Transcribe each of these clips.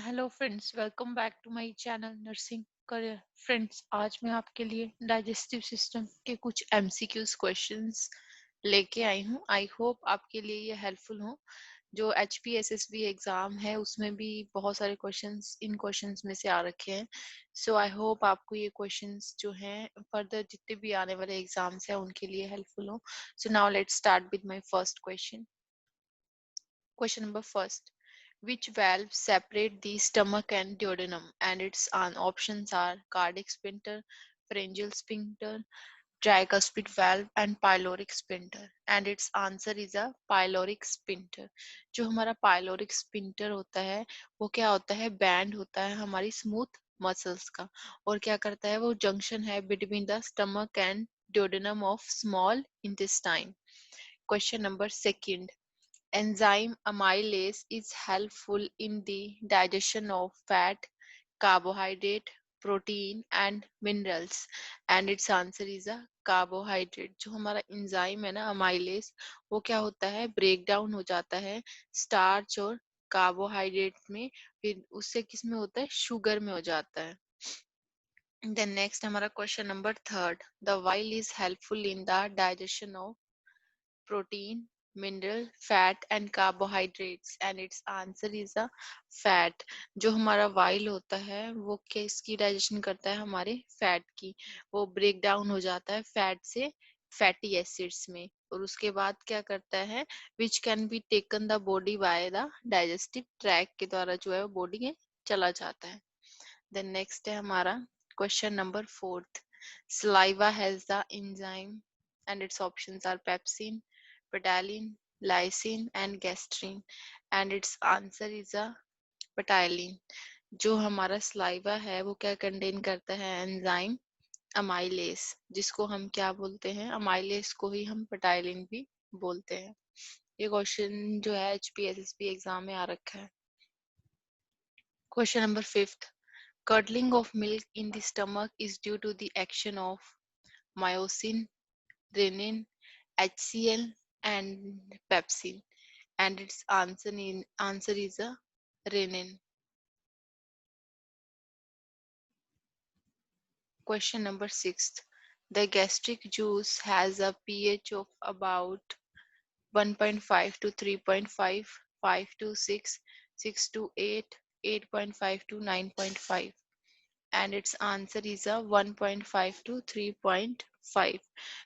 Hello friends, welcome back to my channel nursing career. Friends, आज मैं आपके लिए डाइजेस्टिव सिस्टम के कुछ एमसीक्यूज क्वेश्चंस लेके आई हूँ। आई होप आपके लिए ये हेल्पफुल हो। जो HPSSB एग्जाम है उसमें भी बहुत सारे क्वेश्चंस इन क्वेश्चंस में से आ रखे हैं। सो आई होप आपको ये क्वेश्चंस जो हैं फर्दर जितने भी आने वाले एग्जाम्स हैं उनके लिए हेल्पफुल हो। So now let's start with my first question. Question number first. Which valves separate the stomach and duodenum? And its options are cardiac sphincter, pharyngeal sphincter, tricuspid valve and pyloric sphincter. And its answer is a pyloric sphincter. जो हमारा pyloric sphincter होता है वो क्या होता है, band होता है हमारी स्मूथ मसल्स का, और क्या करता है, वो जंक्शन है between the stomach and duodenum of small intestine. Question number second. Enzyme amylase is helpful in the digestion of fat, carbohydrate, protein and minerals. And its answer is a carbohydrate. जो हमारा enzyme है ना amylase, वो क्या होता है, break down हो जाता है स्टार्च और कार्बोहाइड्रेट में, फिर उससे किस में होता है, शुगर में हो जाता है. Then next हमारा question number third. The bile is helpful in the digestion of protein, mineral, fat and carbohydrates. And its answer is a fat. जो हमारा वाइल होता है वो किसकी डाइजेशन करता है, हमारे फैट की. वो ब्रेक डाउन हो जाता है फैट से फैटी एसिड्स में, और उसके बाद क्या करता है, which can be taken the body by the digestive track के द्वारा जो है वो बॉडी में चला जाता है. देन नेक्स्ट है हमारा question number fourth. Saliva has the enzyme and its options are pepsin, ptyalin, lysine and gastrin. And its answer is a ptyalin. जो हमारा saliva है वो क्या कंटेन करता है, एंजाइम अमाइलेस, जिसको हम क्या बोलते हैं, अमाइलेस को ही हम ptyalin भी बोलते हैं. ये क्वेश्चन जो है HPSSB एग्जाम में आ रखा है. Question number fifth. Curdling of milk in the stomach is due to the action of myosin, renin, HCl and pepsin. And its answer is a renin. Question number 6. The gastric juice has a pH of about 1.5 to 3.5, 5 to 6, 6 to 8, 8.5 to 9.5. And its answer is a 1.5 to 3.5.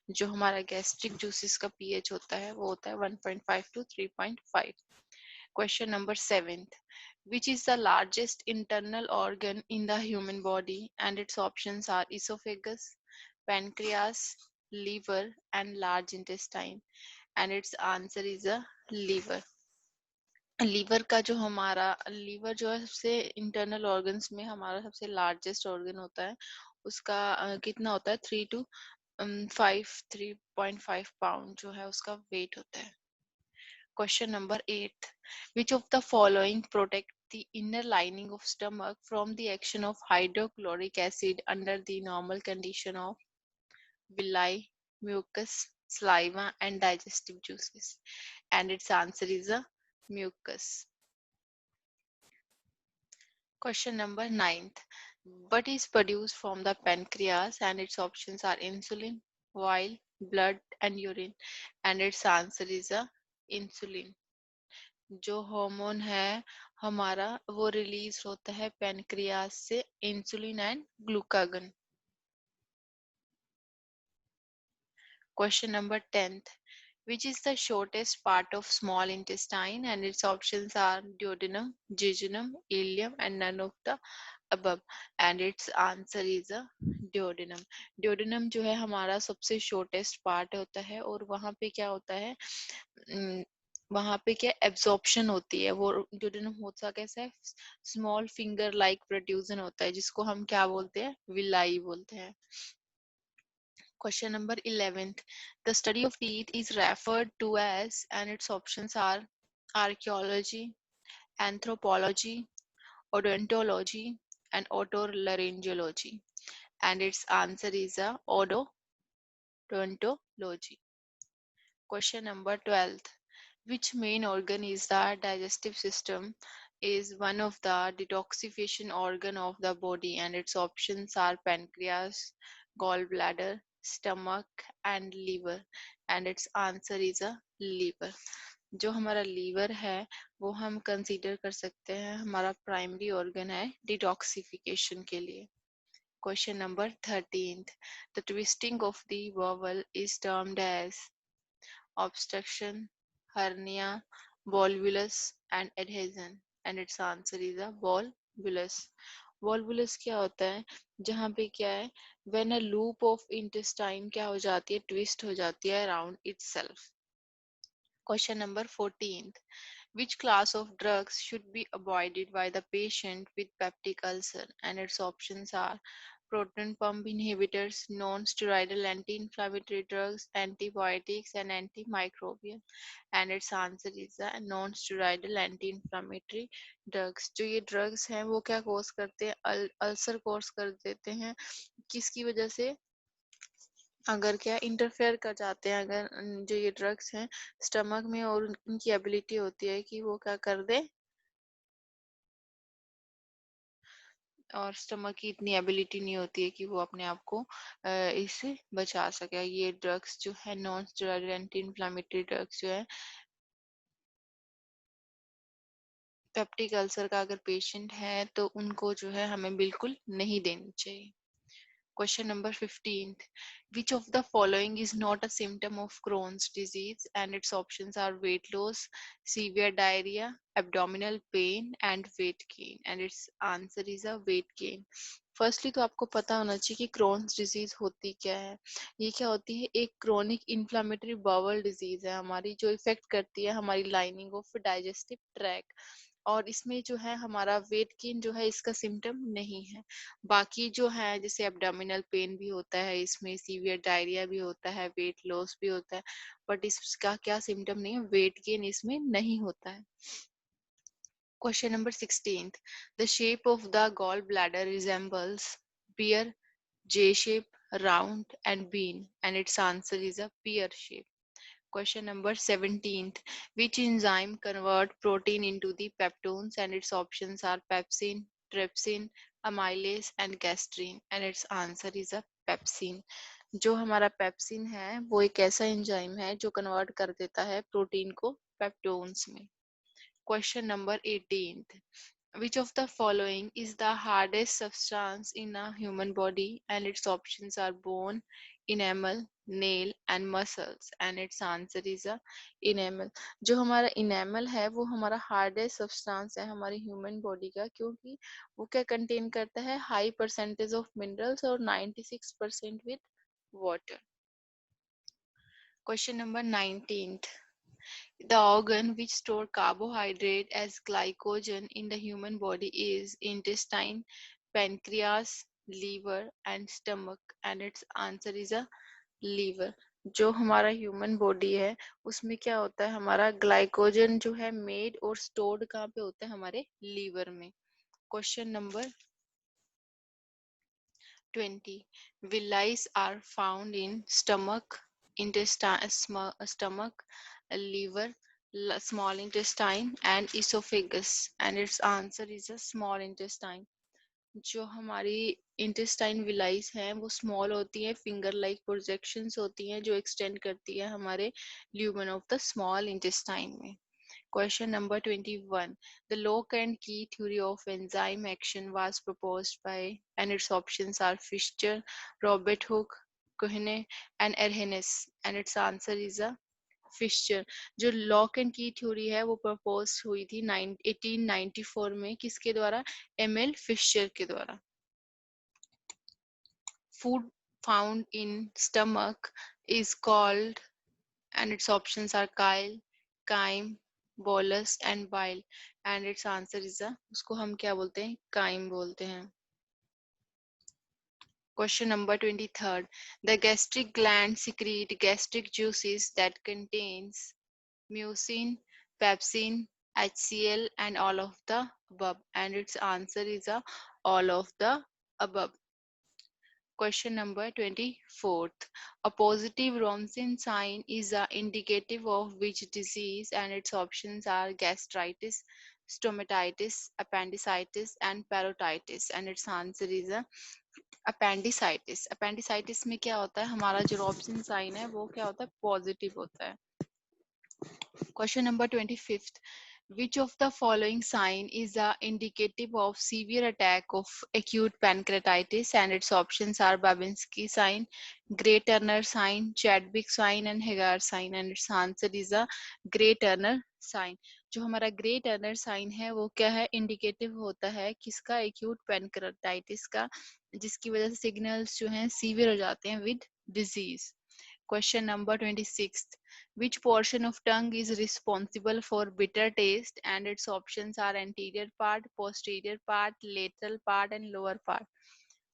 जो हमारा gastric juices का pH होता है वो होता है 1.5 to 3.5. Question number 7. Which is the largest internal organ in the human body? And its options are esophagus, pancreas, liver and large intestine. And its answer is a liver. Liver का जो हमारा liver जो है सबसे internal organs में हमारा सबसे largest organ होता है. उसका कितना होता है, 3.5 पाउंड जो है उसका वेट होता है. Question number 8. Which of the following protect the inner lining of stomach from the action of hydrochloric acid under the normal condition of villi, mucus, saliva and digestive juices? And its answer is a mucus. Question number 9th. What is produced from the pancreas? And its options are insulin, bile, blood and urine. And its answer is a insulin. जो hormone है हमारा वो release होता है pancreas से, insulin and glucagon. Question number 10th. Which is the shortest part of small intestine? And its options are duodenum, jejunum, ileum and none of the above. And its answer is a duodenum. duodenum जो है हमारा सबसे shortest part होता है, और वहाँ पे क्या होता है, वहाँ पे क्या एब्जॉर्प्शन होती है. वो duodenum होता कैसा है, स्मॉल फिंगर लाइक प्रोट्रूजन होता है, जिसको हम क्या बोलते हैं, विलाई बोलते हैं. Question number 11th. The study of teeth is referred to as, and its options are archaeology, anthropology, odontology, and otolaryngology. And its answer is a odontology. Question number 12th. Which main organ is the digestive system? is one of the detoxification organ of the body, and its options are pancreas, gallbladder, stomach and liver, and its answer is a liver. जो हमारा liver है वो हम consider कर सकते हैं हमारा primary organ है डिटॉक्सिफिकेशन के लिए. Question number 13th. The twisting of the bowel is termed as obstruction, hernia, volvulus, and adhesion. And its answer is a volvulus. Volvulus क्या होता है? जहाँ पे क्या है? When a loop of intestine क्या हो जाती है? Twist हो जाती है around itself. Question number 14th. Which class of drugs should be avoided by the patient with peptic ulcer? And its options are proton pump inhibitors, non-steroidal anti-inflammatory drugs, antibiotics, and antimicrobial. And its answer is a non-steroidal anti-inflammatory drugs. जो ये drugs हैं वो क्या cause करते हैं? Ulcer cause कर देते हैं. किसकी वजह से? अगर क्या इंटरफेयर कर जाते हैं, अगर जो ये ड्रग्स हैं स्टमक में, और उनकी एबिलिटी होती है कि वो क्या कर दे, और स्टमक की इतनी एबिलिटी नहीं होती है कि वो अपने आप को इससे बचा सके. ये ड्रग्स जो है non steroidal anti inflammatory drugs जो है पेप्टिक अल्सर का अगर पेशेंट है तो उनको जो है हमें बिल्कुल नहीं देनी चाहिए. Question number 15th. Which of the following is not a symptom of Crohn's disease? And its options are weight loss, severe diarrhea, abdominal pain, and weight gain. And its answer is a weight gain. Firstly तो आपको पता होना चाहिए कि Crohn's disease होती क्या है. ये क्या होती है? एक क्रोनिक इन्फ्लामेटरी बाउल डिजीज है हमारी, जो इफेक्ट करती है हमारी लाइनिंग ऑफ डाइजेस्टिव ट्रैक. और इसमें जो है हमारा वेट गेन जो है इसका सिम्टम नहीं है. बाकी जो है जैसे एब्डोमिनल पेन भी होता है, इसमें सीवियर डायरिया भी होता है, वेट लॉस भी होता है, बट इसका क्या सिम्टम नहीं है, वेट गेन इसमें नहीं होता है. Question number 16th. The shape of the gallbladder resembles pear, J shape, round and bean, and its answer is a pear shape. Question number 17th. Which enzyme convert protein into the peptones? And its options are pepsin, trypsin, amylase and gastrin. And its answer is a pepsin. जो हमारा pepsin है वो एक ऐसा enzyme है जो convert कर देता है प्रोटीन को पेप्टोन्स में. Question number 18th. Which of the following is the hardest substance in a human body? And its options are bone, enamel, nail and muscles. And its answer is a enamel. जो हमारा enamel है वो हमारा hardest substance है हमारी human body का, क्योंकि वो क्या contain करता है? High percentage of minerals और 96% with water. Question number 19th. The organ which store carbohydrate as glycogen in the human body is intestine, pancreas, liver and stomach. And its answer is a liver. जो हमारा human body है उसमें क्या होता है, हमारा glycogen जो है मेड और स्टोर्ड कहाँ पे होता है? हमारे लीवर में. Question number 20. Villi are found in stomach, intestine, stomach, liver, small intestine, and esophagus. And its answer is a small intestine. जो हमारी इंटेस्टाइन विलाइस हैं वो स्मॉल होती हैं, फिंगर लाइक प्रोजेक्शंस होती हैं जो एक्सटेंड करती है हमारे lumen of the small intestine में. Question number 21. The lock and key theory of enzyme action was proposed by, and its options are Fischer, Robert Hooke, Kuhne, and Arrhenius. And its answer is a फिश्चर. जो lock and की theory है वो propose हुई थी 1894 में, किसके द्वारा? ML फिश्चर के द्वारा. Food found in stomach is called, and its options are chyle, chyme, bolus and bile. And its answer is a, उसको हम क्या बोलते हैं? chyme बोलते हैं. Question number 23rd. The gastric gland secrete gastric juices that contains mucin, pepsin, HCl and all of the above. And its answer is a all of the above. Question number 24th. A positive Romsen sign is a indicative of which disease? And its options are gastritis, stomatitis, appendicitis and parotitis, and its answer is a appendicitis. Appendicitis में क्या होता है, हमारा जो Robson sign है वो क्या होता है, पॉजिटिव होता है. Question number 25th. Which of the following sign is a indicative of severe attack of acute pancreatitis? And its options are Babinski sign, Gray Turner sign, Chadwick sign and Hagar sign. And its answer is a Gray Turner sign. जो हमारा grey Turner sign है वो क्या है, indicative होता है किसका, acute pancreatitis का, जिसकी वजह से सिग्नल्स जो हैं सीवियर हो जाते हैं with disease. Question number 26. Which portion of tongue is responsible for bitter taste? And its options are anterior part, posterior part, lateral part and lower part.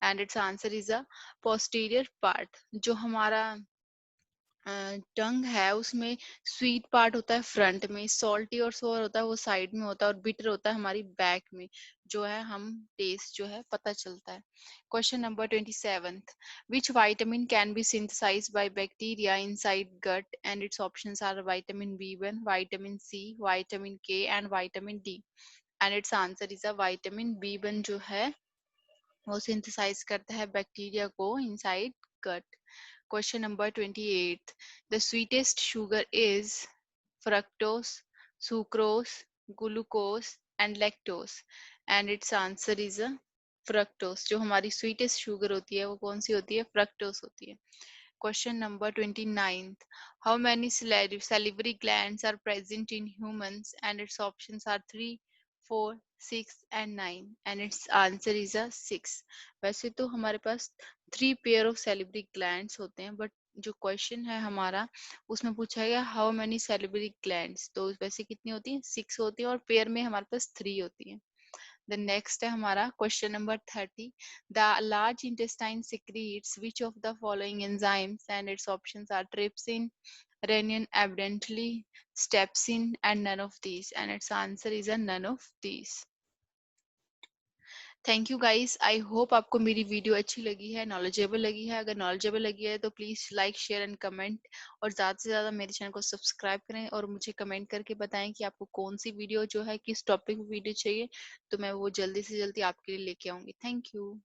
And its answer is a posterior part. जो हमारा टंग है उसमें sweet part होता है front में, salty और सोर होता है वो साइड में होता है, और बिटर होता है हमारी बैक में, जो है हम टेस्ट जो है पता चलता है. Question number 27th. Which vitamin can be synthesized by bacteria inside gut? And its options are vitamin B1, vitamin C, vitamin K and vitamin D. And its answer is a vitamin B1 जो है वो synthesize करता है bacteria को inside gut. Question number 28. The sweetest sugar is fructose, sucrose, glucose and lactose. And its answer is a fructose. जो हमारी sweetest sugar होती है वो कौन सी होती है, fructose होती है. Question number 29th. How many salivary glands are present in humans? And its options are 3, 4, 6 and 9. And its answer is a 6. वैसे तो हमारे पास 3 पेयर ऑफ salivary glands होते हैं, बट जो क्वेश्चन है हमारा उसमें पूछा गया हाउ मेनी salivary glands, तो वैसे कितनी होती हैं, 6 होती हैं, और पेयर में हमारे पास 3 होती हैं. The next है हमारा question number 30. The large intestine secretes which of the following enzymes? And its options are trypsin, renin, abundantly, stepsin and none of these. And its answer is a none of these. Thank you guys, I hope आपको मेरी video अच्छी लगी है, knowledgeable लगी है. अगर knowledgeable लगी है तो please like, share and comment, और ज़्यादा से ज़्यादा मेरे चैनल को सब्सक्राइब करें और मुझे कमेंट करके बताएं कि आपको कौन सी वीडियो जो है किस टॉपिक पे वीडियो चाहिए, तो मैं वो जल्दी से जल्दी आपके लिए लेके आऊँगी. Thank you.